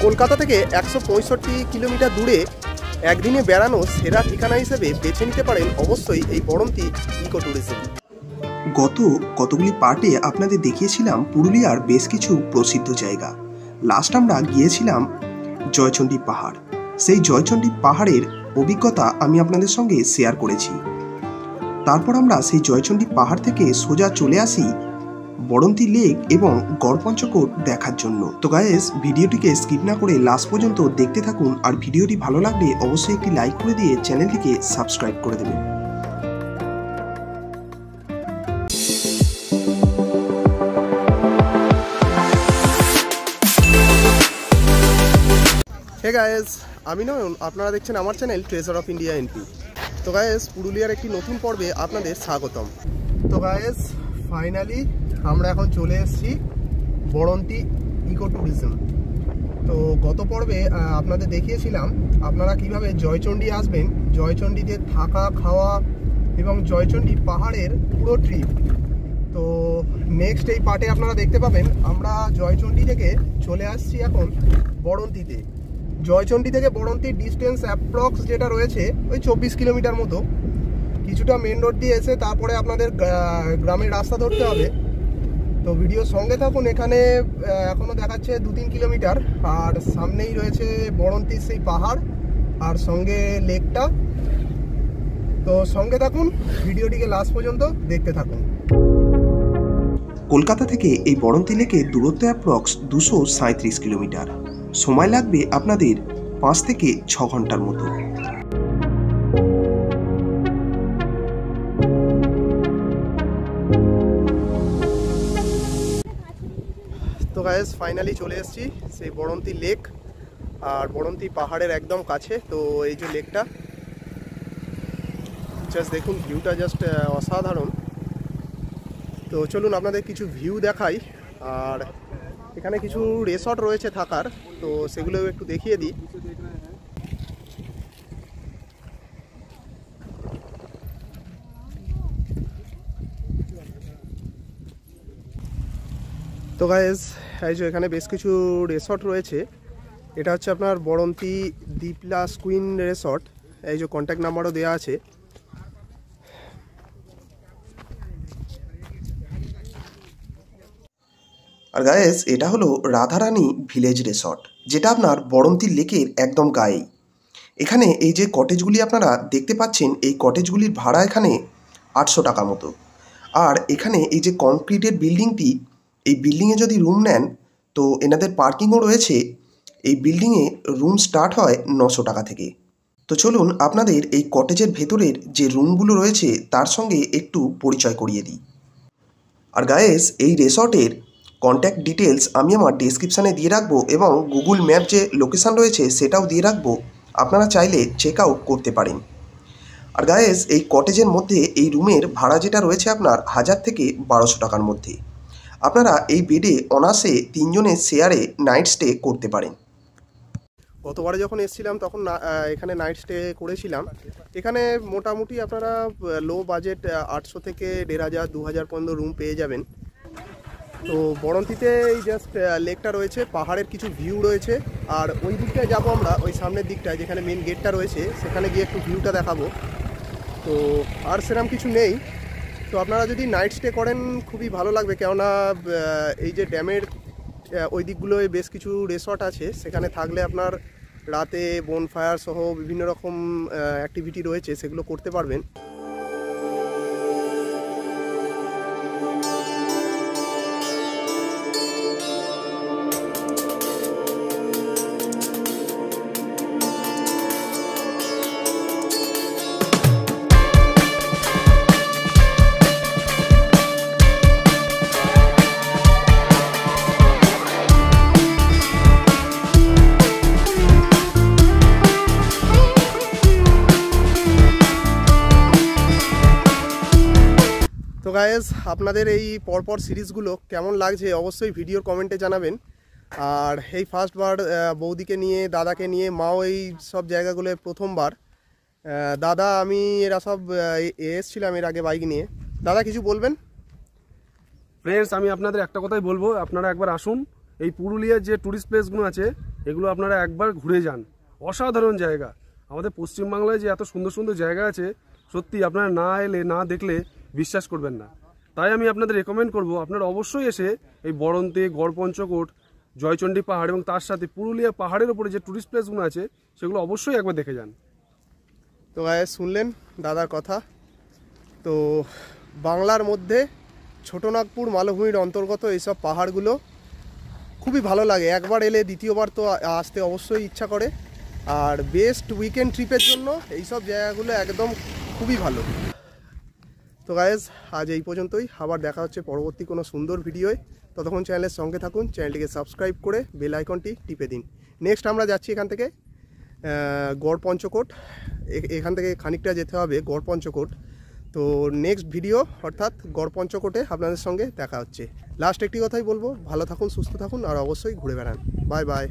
কলকাতা থেকে 165 কিলোমিটার দূরে একদিনে বেড়ানো সেরা ঠিকানা হিসেবে বেছে নিতে পারেন অবশ্যই এই বড়ন্তি ইকো ট্যুরিজম। কতগুলি পার্টে আপনাদের দেখিয়েছিলাম পুরুলিয়ার বেশ কিছু প্রসিদ্ধ জায়গা। লাস্ট আমরা গিয়েছিলাম জয়চণ্ডী পাহাড়। সেই জয়চণ্ডী পাহাড়ের অভিজ্ঞতা আমি আপনাদের সঙ্গে শেয়ার করেছি। তারপর আমরা সেই জয়চণ্ডী পাহাড় থেকে সোজা চলে আসি বড়ন্তি লেক এবং গড়পঞ্চকোট দেখার জন্য। তো গাইস, ভিডিওটিকে স্কিপ না করে লাস্ট পর্যন্ত দেখতে থাকুন, আর ভিডিওটি ভালো লাগলে অবশ্যই একটি লাইক করে দিয়ে চ্যানেলটিকে সাবস্ক্রাইব করে দেবেন। হে গাইস, আমি নয়ন, আপনারা দেখছেন আমার channel treasure of India NP. তো গাইস, পুরুলিয়ার একটি নতুন পর্বে আপনাদের স্বাগতম। তো গাইস, ফাইনালি আমরা এখন চলে এসেছি বড়ন্তি ইকো ট্যুরিজম। তো গত পর্বে আপনাদের দেখিয়েছিলাম আপনারা কিভাবে জয়চণ্ডী আসবেন, জয়চণ্ডীতে থাকা খাওয়া এবং জয়চণ্ডী পাহাড়ের পুরো ট্রিপ। তো নেক্সট এই পার্টে আপনারা দেখতে পাবেন আমরা জয়চণ্ডী থেকে চলে আসছি এখন বড়ন্তিতে। জয়চণ্ডী থেকে বড়ন্তির ডিস্টেন্স অ্যাপ্রক্স যেটা রয়েছে ওই 24 কিলোমিটার মতো। কিছুটা মেন রোড দিয়ে এসে তারপরে আপনাদের গ্রামের রাস্তা ধরতে হবে। তো ভিডিওর সঙ্গে থাকুন। এখানে এখনও দেখাচ্ছে 2-3 কিলোমিটার, আর সামনেই রয়েছে বড়ন্তির সেই পাহাড় আর সঙ্গে লেকটা। তো সঙ্গে থাকুন, ভিডিওটিকে লাস্ট পর্যন্ত দেখতে থাকুন। কলকাতা থেকে এই বড়ন্তি লেকের দূরত্ব অ্যাপ্রক্স 237 কিলোমিটার। সময় লাগবে আপনাদের 5 থেকে 6 ঘন্টার মতো। তো গাইস, ফাইনালি চলে এসেছি সেই বড়ন্তি লেক আর বড়ন্তি পাহাড়ের একদম কাছে। তো এই যে লেকটা, জাস্ট দেখুন, ভিউটা জাস্ট অসাধারণ। তো চলুন আপনাদের কিছু ভিউ দেখাই, আর এখানে কিছু রিসর্ট রয়েছে থাকার, তো সেগুলোও একটু দেখিয়ে দিই। তো গাইস, এই যে এখানে বেশ কিছু রিসর্ট রয়েছে। এটা হচ্ছে আপনার বড়ন্তি দ্বীপলাস কুইন রিসর্ট। এই যে কন্ট্যাক্ট নাম্বারও দেওয়া আছে। আর গাইস, এটা হলো রাধারানী ভিলেজ রিসর্ট, যেটা আপনার বড়ন্তি লেকের একদম গায়েই। এখানে এই যে কটেজগুলি আপনারা দেখতে পাচ্ছেন, এই কটেজগুলির ভাড়া এখানে 800 টাকা মতো। আর এখানে এই যে কনক্রিটের বিল্ডিংটি, এই বিল্ডিংয়ে যদি রুম নেন তো এনাদের পার্কিংও রয়েছে। এই বিল্ডিংয়ে রুম স্টার্ট হয় 900 টাকা থেকে। তো চলুন আপনাদের এই কটেজের ভেতরের যে রুমগুলো রয়েছে তার সঙ্গে একটু পরিচয় করিয়ে দিই। আর গাইস, এই রিসর্টের কন্ট্যাক্ট ডিটেলস আমি আমার ডেসক্রিপশানে দিয়ে রাখবো, এবং গুগল ম্যাপ যে লোকেশান রয়েছে সেটাও দিয়ে রাখবো, আপনারা চাইলে চেক আউট করতে পারেন। আর গাইস, এই কটেজের মধ্যে এই রুমের ভাড়া যেটা রয়েছে আপনার 1000 থেকে 1200 টাকার মধ্যে। আপনারা এই বেডে অনায়াসে 3 জনের শেয়ারে নাইট স্টে করতে পারেন। গতবারে যখন এসেছিলাম তখন এখানে নাইট স্টে করেছিলাম। এখানে মোটামুটি আপনারা লো বাজেট 800 থেকে 1500 2000 পর্যন্ত রুম পেয়ে যাবেন। তো বড়ন্তিতে এই জাস্ট লেকটা রয়েছে, পাহাড়ের কিছু ভিউ রয়েছে, আর ওই দিকটায় যাবো আমরা, ওই সামনের দিকটায় যেখানে মেন গেটটা রয়েছে সেখানে গিয়ে একটু ভিউটা দেখাবো। তো আর সেরকম কিছু নেই। তো আপনারা যদি নাইট স্টে করেন খুবই ভালো লাগবে, কেননা এই যে ড্যামের ওই দিকগুলোয় বেশ কিছু রিসর্ট আছে, সেখানে থাকলে আপনার রাতে বনফায়ার সহ বিভিন্ন রকম অ্যাক্টিভিটি রয়েছে, সেগুলো করতে পারবেন। তো গাইস, আপনাদের এই পরপর সিরিজগুলো কেমন লাগছে অবশ্যই ভিডিওর কমেন্টে জানাবেন। আর এই ফার্স্টবার বৌদিকে নিয়ে, দাদাকে নিয়ে, মাও এই সব জায়গাগুলো প্রথমবার। দাদা আমি এরা সব এসেছিলাম এর আগে বাইক নিয়ে। দাদা কিছু বলবেন? ফ্রেন্ডস, আমি আপনাদের একটা কথাই বলবো, আপনারা একবার আসুন। এই পুরুলিয়ার যে ট্যুরিস্ট প্লেসগুলো আছে এগুলো আপনারা একবার ঘুরে যান, অসাধারণ জায়গা। আমাদের পশ্চিমবাংলায় যে এত সুন্দর সুন্দর জায়গা আছে, সত্যি আপনারা না এলে না দেখলে বিশ্বাস করবেন না। তাই আমি আপনাদের রেকমেন্ড করব আপনারা অবশ্যই এসে এই বড়ন্তে, গড়পঞ্চকোট, জয়চণ্ডী পাহাড় এবং তার সাথে পুরুলিয়া পাহাড়ের ওপরে যে টুরিস্ট প্লেসগুলো আছে সেগুলো অবশ্যই একবার দেখে যান। তো গায়ে শুনলেন দাদার কথা। তো বাংলার মধ্যে ছোটনাগপুর মালভূমির অন্তর্গত এইসব পাহাড়গুলো খুবই ভালো লাগে, একবার এলে দ্বিতীয়বার তো আসতে অবশ্যই ইচ্ছা করে। আর বেস্ট উইকেন্ড ট্রিপের জন্য এইসব জায়গাগুলো একদম খুবই ভালো। তো গাইজ আজ এই পর্যন্তই, আবার দেখা হচ্ছে পরবর্তী কোনো সুন্দর ভিডিওয়। ততক্ষণ চ্যানেলের সঙ্গে থাকুন, চ্যানেলটিকে সাবস্ক্রাইব করে বেল আইকনটি টিপে দিন। নেক্সট আমরা যাচ্ছি এখান থেকে গড়পঞ্চকোট, এখান থেকে খানিকটা যেতে হবে গড়পঞ্চকোট। তো নেক্সট ভিডিও অর্থাৎ গড়পঞ্চকোটে আপনাদের সঙ্গে দেখা হচ্ছে। লাস্ট একটি কথাই বলবো, ভালো থাকুন, সুস্থ থাকুন, আর অবশ্যই ঘুরে বেড়ান। Bye bye.